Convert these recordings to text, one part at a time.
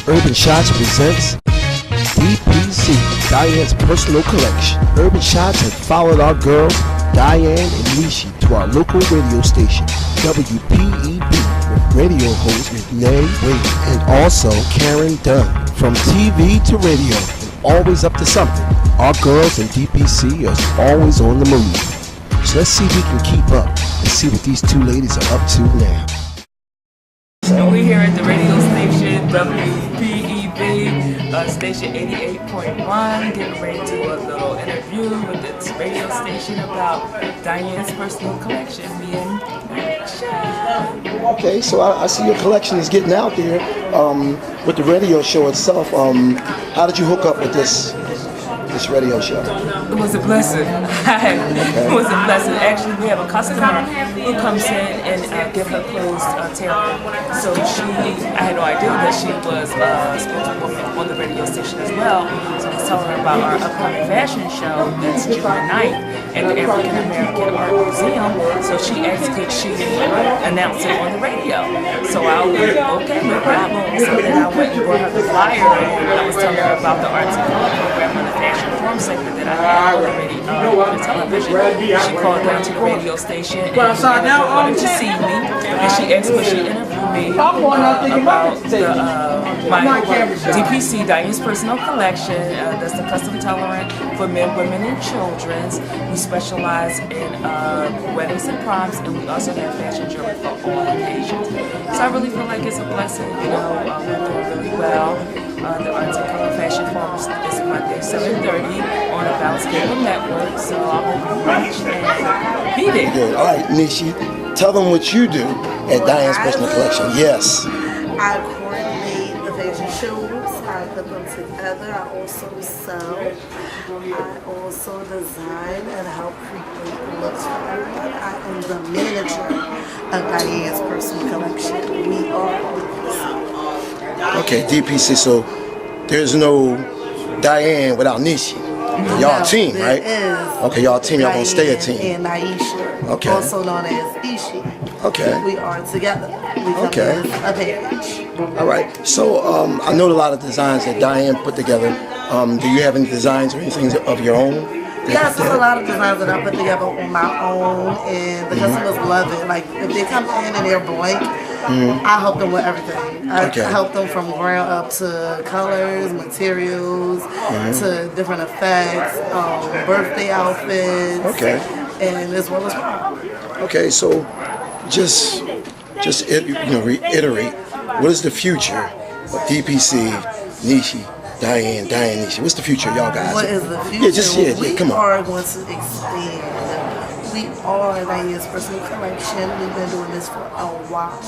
Urban Shots presents DPC, Diane's personal collection. Urban Shots have followed our girl, Diane and Nishi, to our local radio station, WPEB, with radio host McNay Wade, and also Karen Dunn. From TV to radio, and always up to something, our girls in DPC are always on the move. So let's see if we can keep up and see what these two ladies are up to now. So we're here at the radio station, WPEB, station 88.1, getting ready to do a little interview with this radio station about Diane's personal collection, me and Aisha. Okay, so I see your collection is getting out there with the radio show itself. How did you hook up with this radio show? It was a blessing. It was a blessing. Actually, we have a customer who comes in and give her clothes tailored. So I had no idea that she was a spokeswoman on the radio station as well. So I was telling her about our upcoming fashion show that's June 9th at the African American Art Museum. So she asked could she announce it on the radio. So I was okay, no problem. So then I went and brought her the flyer and I was telling her about the arts and culture program on the fashion forum segment that I had already on the television. She called down to the radio station and wanted to see me, and she asked me to interview me about my DPC, Diane's personal collection. That's the custom tolerant for men, women, and children's. We specialize in weddings and proms, and we also have fashion jewelry for all occasions. So I really feel like it's a blessing. We're doing really well. The Arts and Color Fashion Forum is Monday, 7:30 on the Bounce Cable Network. So I hope you watch and be there. Good. All right, Nishi, tell them what you do at Diane's personal collection. Yes. I coordinate the fashion shows. I put them together. I also sew. I also design and help create looks for everyone. I am the manager of Diane's personal collection. We are DPC. Okay, DPC, so there's no Diane without Nishi. Y'all a team, right? Okay, y'all a team, y'all gonna stay a team. And Aisha, also known as EESHI. Okay. We are together. We come as a package. All right, so I know a lot of designs that Diane put together. Do you have any designs or anything of your own? Yes, there's a lot of designs that I put together on my own, and the customers love it. Like, if they come in and they're blank, I help them with everything. I help them from ground up to colors, materials, to different effects, birthday outfits, and as well as prom. Okay, so just reiterate, what is the future of DPC, Nishi, Diane, Nishi? What's the future, y'all guys? What is the future? We come on. are going to expand. We are Diane's personal collection. We've been doing this for a while.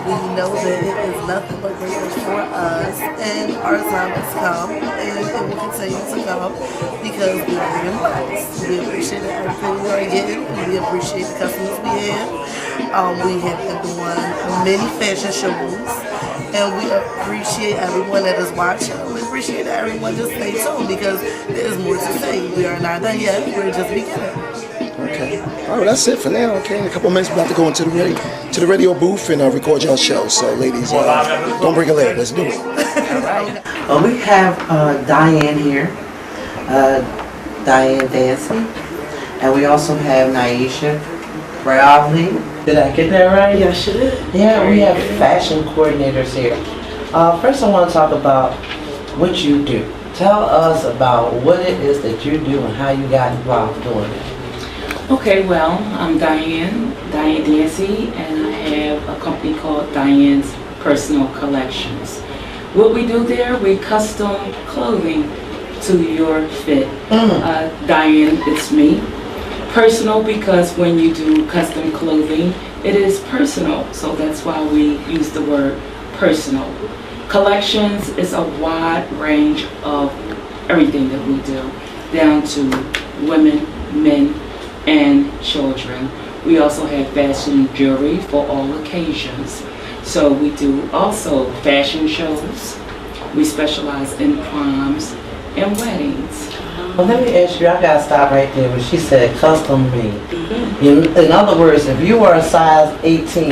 We know that it is nothing but greatness for us, and our time has come, and it will continue to come because we are being blessed. We appreciate everything we are getting. We appreciate the customers we have. We have been doing many fashion shows, and we appreciate everyone that is watching. We appreciate everyone. Just stay tuned because there is more to say. We are not done yet. We're just beginning. Okay. All right, that's it for now. Okay, in a couple of minutes, we're about to go into the radio booth and record y'all show. So, ladies, don't break a leg. Let's do it. All right. We have Diane here, Diane dancing, and we also have Naisha Bradley. Did I get that right? Yes, you did. Yeah, we have fashion coordinators here. First, I want to talk about what you do. Tell us about what it is that you do and how you got involved doing it. Okay, well, I'm Diane Dancy, and I have a company called Diane's Personal Collections. What we do there, we custom clothing to your fit. Diane, it's me. Personal, because when you do custom clothing, it is personal, so that's why we use the word personal. Collections is a wide range of everything that we do, down to women, men, and children. We also have fashion jewelry for all occasions. So we do also fashion shows. We specialize in proms and weddings. Well, let me ask you, I gotta stop right there when she said custom made. In other words, if you were a size 18,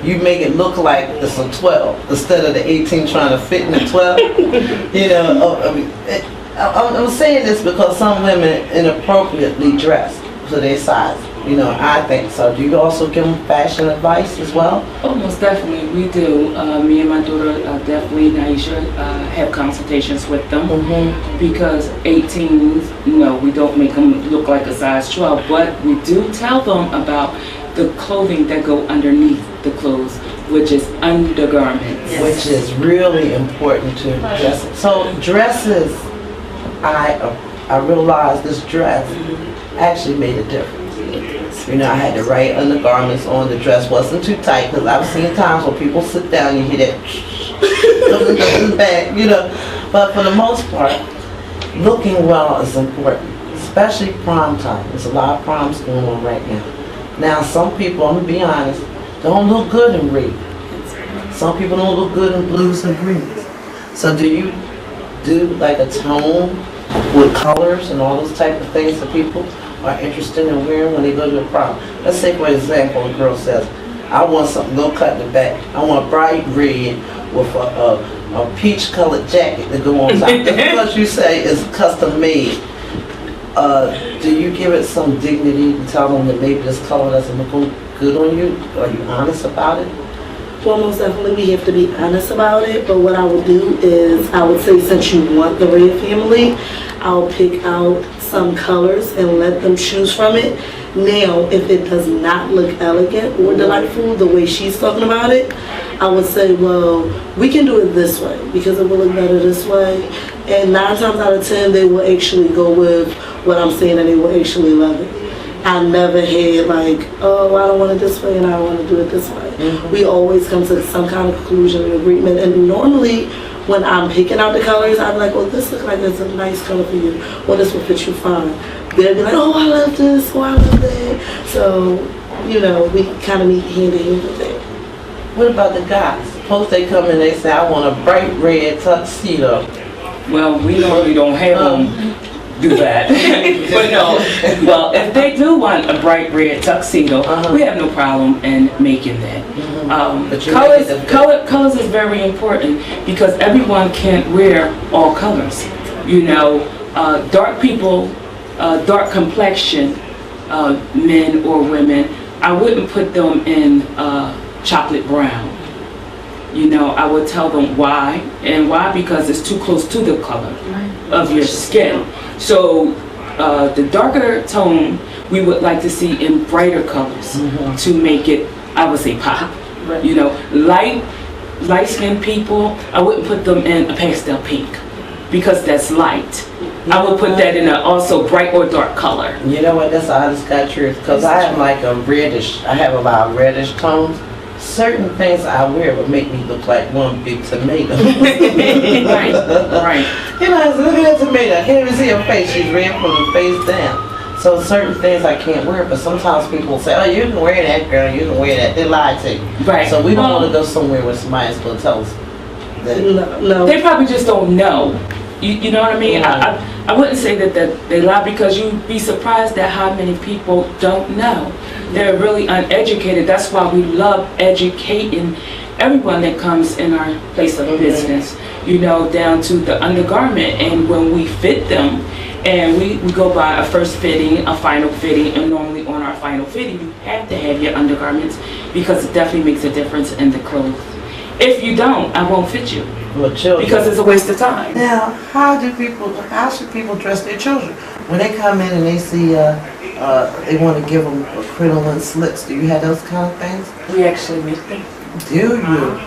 you make it look like it's a 12 instead of the 18 trying to fit in the 12. You know, I'm saying this because some women inappropriately dress to their size. You know, I think so. Do you also give them fashion advice as well? Oh, most definitely, we do. Me and my daughter, definitely, Naisha, have consultations with them because 18s, no, we don't make them look like a size 12, but we do tell them about the clothing that go underneath the clothes, which is undergarments. Yes. Which is really important to dress. So dresses, I realized this dress actually made a difference. You know, I had the right undergarments on. The dress wasn't too tight because I've seen times when people sit down, you hear that back, you know. But for the most part, looking well is important, especially prom time. There's a lot of proms going on right now. Now, some people, I'm gonna be honest, don't look good in red. Some people don't look good in blues and greens. So do you do like a tone with colors and all those type of things that people are interested in wearing when they go to a prom? Let's say, for example, a girl says, I want something, go cut in the back. I want a bright red with a peach colored jacket to go on top. Just because you say it's custom made, do you give it some dignity and tell them that maybe this color doesn't look good on you? Are you honest about it? Well, most definitely we have to be honest about it, but what I would do is, I would say, since you want the red family, I'll pick out some colors and let them choose from it. Now, if it does not look elegant or delightful the way she's talking about it, I would say, well, we can do it this way because it will look better this way. And 9 times out of 10, they will actually go with what I'm saying and they will actually love it. I never had like, oh, I don't want it this way and I don't want to do it this way. We always come to some kind of conclusion and agreement. And normally, when I'm picking out the colors, I'm like, oh, this looks like it's a nice color for you. Well, this will fit you fine. They'll be like, oh, I love this. Oh, I love that. So, you know, we kind of meet hand in hand with that. What about the guys? Suppose they come in and they say, I want a bright red tuxedo. Well, we normally don't have them do that. But no, well, if they do want a bright red tuxedo, we have no problem in making that. Colors is very important because everyone can't wear all colors. You know, dark people, dark complexion, men or women, I wouldn't put them in chocolate brown. You know, I would tell them why, and why because it's too close to the color of your skin. So the darker tone we would like to see in brighter colors to make it, I would say, pop. Right. You know, light-skinned people, I wouldn't put them in a pastel pink because that's light. I would put that in a also bright or dark color. You know what? That's the honest God truth. Because I have like a reddish. I have a lot of reddish tones. Certain things I wear would make me look like one big tomato. Right. You know, look at that tomato. I can't even see her face. She's red from the face down. So certain things I can't wear, but sometimes people say, oh, you can wear that, girl, you can wear that. They lie to you. Right. So we don't want to go somewhere where somebody's going to tell us that. No. They probably just don't know. You know what I mean? I wouldn't say that they lie because you'd be surprised at how many people don't know. They're really uneducated. That's why we love educating everyone that comes in our place of business, you know, down to the undergarment. And when we fit them, and we go by a first fitting, a final fitting, and normally on our final fitting, you have to have your undergarments because it definitely makes a difference in the clothes. If you don't, I won't fit you. Well, children. Because it's a waste of time. Now, how should people dress their children? When they come in and they see, they want to give them crinoline slips, do you have those kind of things? We actually make them. Do you?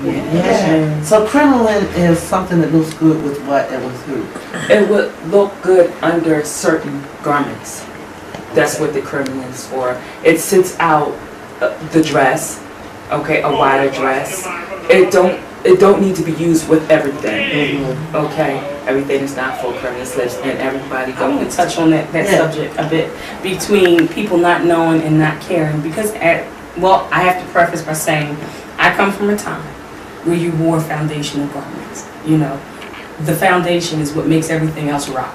Yeah. So crinoline is something that looks good with what and with who? It would look good under certain garments. That's what the crinoline is for. It sits out the dress, okay, a wider dress. It don't need to be used with everything. Okay, everything is not full crinoline slips, and everybody I want to touch on that subject a bit between people not knowing and not caring because I have to preface by saying I come from a time where you wore foundational garments. You know, the foundation is what makes everything else rock.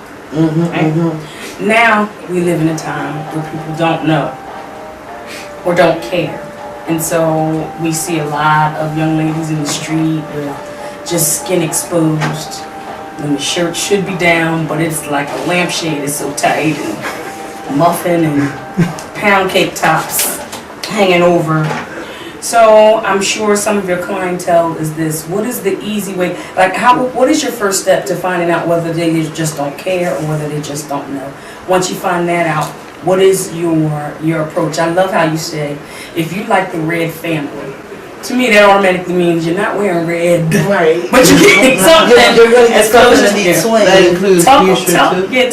Now we live in a time where people don't know or don't care And so we see a lot of young ladies in the street with just skin exposed. When the shirt should be down, but it's like a lampshade is so tight, and muffin and pound cake tops hanging over. So I'm sure some of your clientele is this. What is the easy way? Like, what is your first step to finding out whether they just don't care or whether they just don't know? Once you find that out, what is your approach? I love how you say, if you like the red family, to me that automatically means you're not wearing red. Right. But you're getting something. You're going to get something in there. between. That includes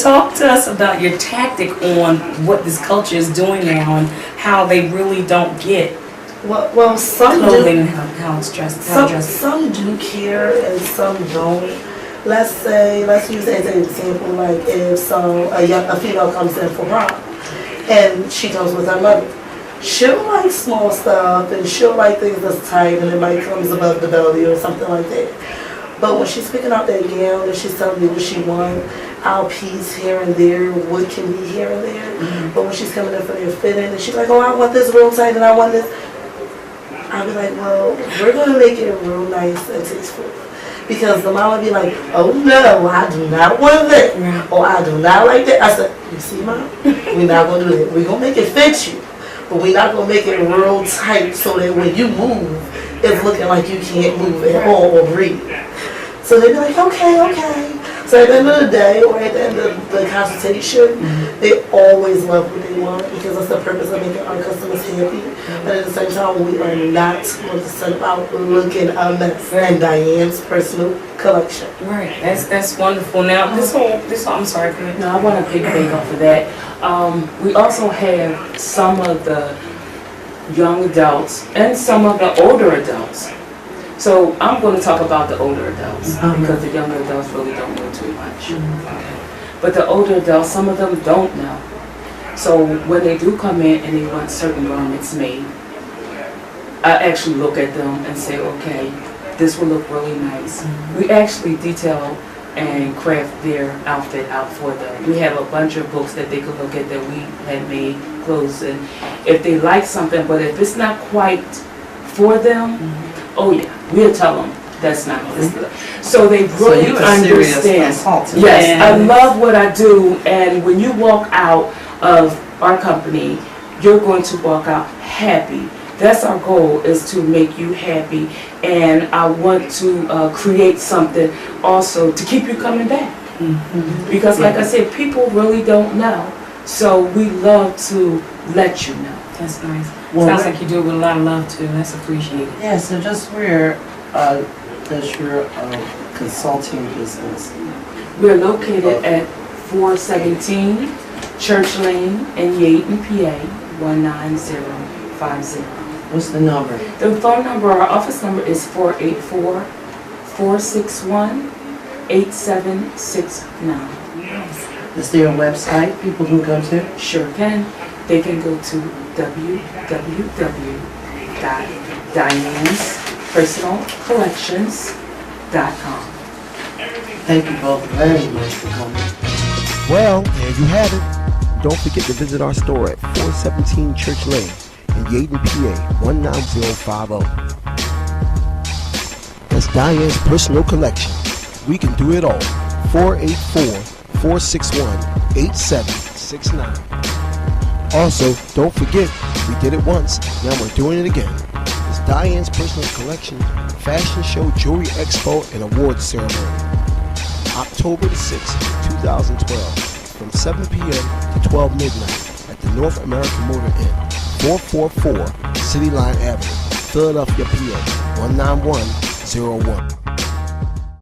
Talk to us about your tactic on what this culture is doing now and how they really don't get Well, some clothing, do. how it's dressed. Some do care and some don't. Let's use as an example, like if a female comes in for prom and she comes with her mother. She'll like small stuff and she'll like things that's tight and it might comes above the belly or something like that. But when she's picking out that gown and she's telling me what she wants, I'll piece here and there, what can be here and there. Mm-hmm. But when she's coming in for their fitting and she's like, oh, I want this real tight and I want this, I'll be like, well, we're going to make it real nice and tasteful. Because the mom would be like, oh no, I do not want that. Mm-hmm. Or I do not like that. I said, you see, Mom, we're not going to do that. We're going to make it fit you. But we're not going to make it real tight so that when you move, it's looking like you can't move at all or breathe. So they'd be like, okay. So at the end of the day, or at the end of the consultation, they always love what they want because that's the purpose of making our customers happy. But at the same time, we are not going to send out looking a mess. And Diane's personal collection. Right, that's wonderful. Now, this whole, I'm sorry, go ahead. No, I want to piggyback off of that. We also have some of the young adults and some of the older adults. So I'm going to talk about the older adults because the younger adults really don't know too much. Okay. But the older adults, some of them don't know. So when they do come in and they want certain garments made, I actually look at them and say, okay, this will look really nice. We actually detail and craft their outfit out for them. We have a bunch of books that they can look at that we had made clothes, and if they like something, but if it's not quite for them, oh yeah, we'll tell them that's not this. So they really understand. Yes, I love what I do, and when you walk out of our company, you're going to walk out happy. That's our goal, is to make you happy, and I want to create something also to keep you coming back. Because like I said, people really don't know, so we love to let you know. That's nice. Sounds like you do it with a lot of love too. That's appreciated. Yeah, so just where does your consulting business? We're located at 417 Church Lane in Yaden, PA 19050. What's the number? The phone number, our office number is 484-461-8769. Is there a website people can go to? Sure can. They can go to www.DIANE'sPersonalCollections.com. Thank you both very much for coming. Well, there you have it. Don't forget to visit our store at 417 Church Lane in Yaden, PA 19050. That's Diane's Personal Collection. We can do it all. 484-461-8769. Also, don't forget, we did it once, now we're doing it again. It's Diane's Personal Collection Fashion Show, Jewelry Expo, and Awards Ceremony. October the 6th, 2012, from 7 p.m. to 12 midnight at the North American Motor Inn, 444 City Line Avenue, Philadelphia, PA 19101.